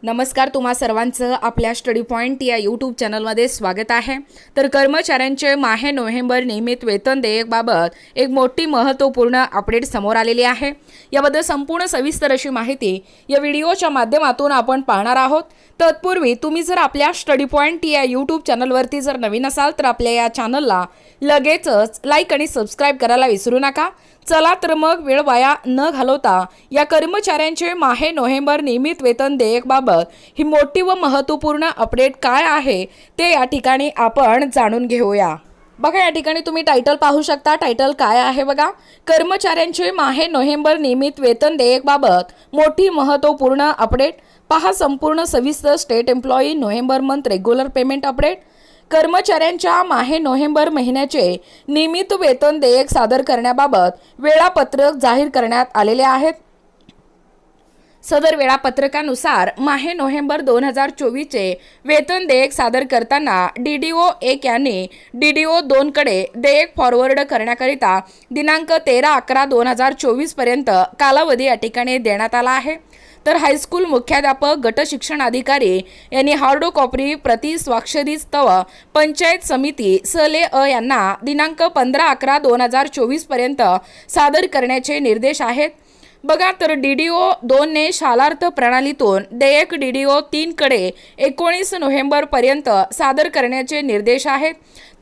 नमस्कार, तुम्हा सर्वांचं आपल्या स्टडी पॉइंट या यूट्यूब चॅनलमध्ये स्वागत आहे। तर कर्मचाऱ्यांचे माहे नोव्हेंबर नियमित वेतन देयकबाबत एक मोठी महत्त्वपूर्ण अपडेट समोर आलेली आहे। याबद्दल संपूर्ण सविस्तर अशी माहिती या व्हिडिओच्या माध्यमातून आपण पाहणार आहोत। तत्पूर्वी तुम्ही जर आपल्या स्टडी पॉइंट या यूट्यूब चॅनलवरती जर नवीन असाल तर आपल्या या चॅनलला लगेचच लाईक आणि सबस्क्राइब करायला विसरू नका। चला तर मग वेळ वाया न घालवता या कर्मचाऱ्यांचे माहे नोव्हेंबर नियमित वेतन देयकबाबत ही मोठी व महत्त्वपूर्ण अपडेट काय आहे ते या ठिकाणी आपण जाणून घेऊया। बघा, या ठिकाणी तुम्ही टायटल पाहू शकता। टायटल काय आहे बघा, कर्मचाऱ्यांचे माहे नोव्हेंबर नियमित वेतन देयकबाबत मोठी महत्त्वपूर्ण अपडेट। पहा संपूर्ण सविस्तर state employee November month regular payment update. कर्मचाऱ्यांच्या माहे नोव्हेंबर महिन्याचे नियमित वेतन देयक सादर करण्याबाबत वेळापत्रक जाहीर करण्यात आलेले आहेत। सदर वेळापत्रकानुसार माहे नोव्हेंबर 2024 चे वेतन देयक सादर करताना DDO 1 यांनी DDO 2 कडे देयक फॉरवर्ड करण्याकरिता दिनांक 13/11/2024 पर्यंत कालावधी या ठिकाणी देण्यात आला आहे। तर हायस्कूल मुख्याध्यापक गट शिक्षण अधिकारी यांनी हार्ड कॉपी प्रति स्वाक्षरीस्तव पंचायत समिती सले यांना दिनांक 15/11/2024 पर्यंत सादर करण्याचे निर्देश आहेत। बघा, तर DDO 2 ने शालार्थ प्रणालीतून देयक DDO 3 कडे 19 नोव्हेंबर पर्यंत सादर करण्याचे निर्देश आहेत।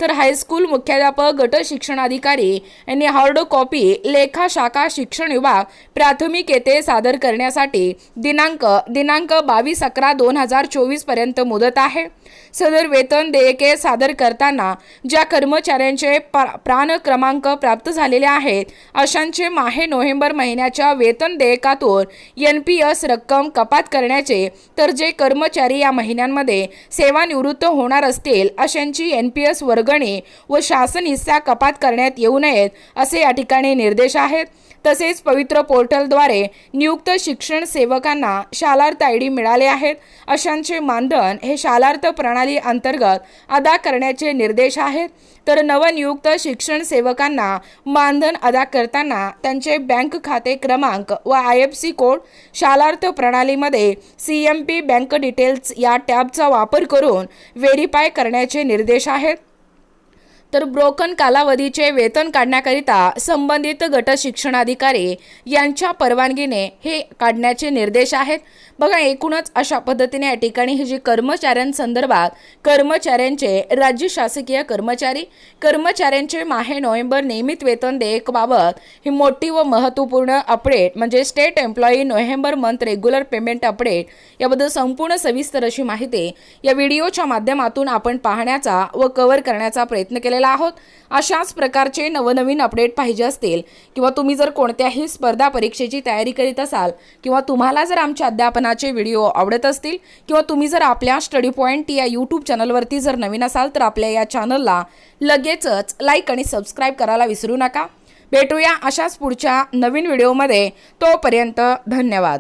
तर हायस्कूल मुख्याध्यापक गट शिक्षण अधिकारी यांनी हार्ड कॉपी लेखा शाखा शिक्षण विभाग प्राथमिक येथे सादर करण्यासाठी दिनांक 22/11/2024 पर्यंत मुदत आहे। सदर वेतन देयके सादर करताना ज्या कर्मचाऱ्यांचे प्राण क्रमांक प्राप्त झालेले आहेत अशांचे माहे नोव्हेंबर महिन्याच्या वेतन देयकातून NPS रक्कम कपात करण्याचे, तर जे कर्मचारी या महिन्यांमध्ये सेवानिवृत्त होणार असतील अशांची NPS वर्गणी व शासन हिस्सा कपात करण्यात येऊ नयेत असे या ठिकाणी निर्देश आहेत। तसेच पवित्र पोर्टलद्वारे नियुक्त शिक्षण सेवकांना शालार्थ ID मिळाले आहेत अशांचे मानधन हे शालार्थ प्रणाली अंतर्गत अदा करण्याचे निर्देश आहेत। तर नवनियुक्त शिक्षण सेवकांना मानधन अदा करताना त्यांचे बँक खाते क्रमांक व IFSC कोड शालार्थ प्रणालीमध्ये CMP बँक डिटेल्स या टॅबचा वापर करून व्हेरीफाय करण्याचे निर्देश आहेत। तर ब्रोकन कालावधीचे वेतन काढण्याकरिता संबंधित गट शिक्षणाधिकारी यांच्या परवानगीने हे काढण्याचे निर्देश आहेत। बघा, एकूणच अशा पद्धतीने या ठिकाणी हे जे कर्मचाऱ्यांसंदर्भात कर्मचाऱ्यांचे राज्य शासकीय कर्मचाऱ्यांचे माहे नोव्हेंबर नियमित वेतन देयकबाबत ही मोठी व महत्त्वपूर्ण अपडेट म्हणजे state employee November month regular payment update याबद्दल संपूर्ण सविस्तर अशी माहिती या व्हिडिओच्या माध्यमातून आपण पाहण्याचा व कव्हर करण्याचा प्रयत्न केला आहोत। अशाच प्रकारचे नवनवीन अपडेट पाहिजे असतील किंवा तुम्ही जर कोणत्याही स्पर्धा परीक्षेची तयारी करीत असाल किंवा तुम्हाला जर आमच्या अध्यापनाचे व्हिडिओ आवडत असतील किंवा तुम्ही जर आपल्या स्टडी पॉइंट या यूट्यूब चॅनलवरती जर नवीन असाल तर आपल्या या चॅनलला लगेचच लाईक आणि सबस्क्राइब करायला विसरू नका। भेटूया अशाच पुढच्या नवीन व्हिडिओमध्ये, तोपर्यंत धन्यवाद।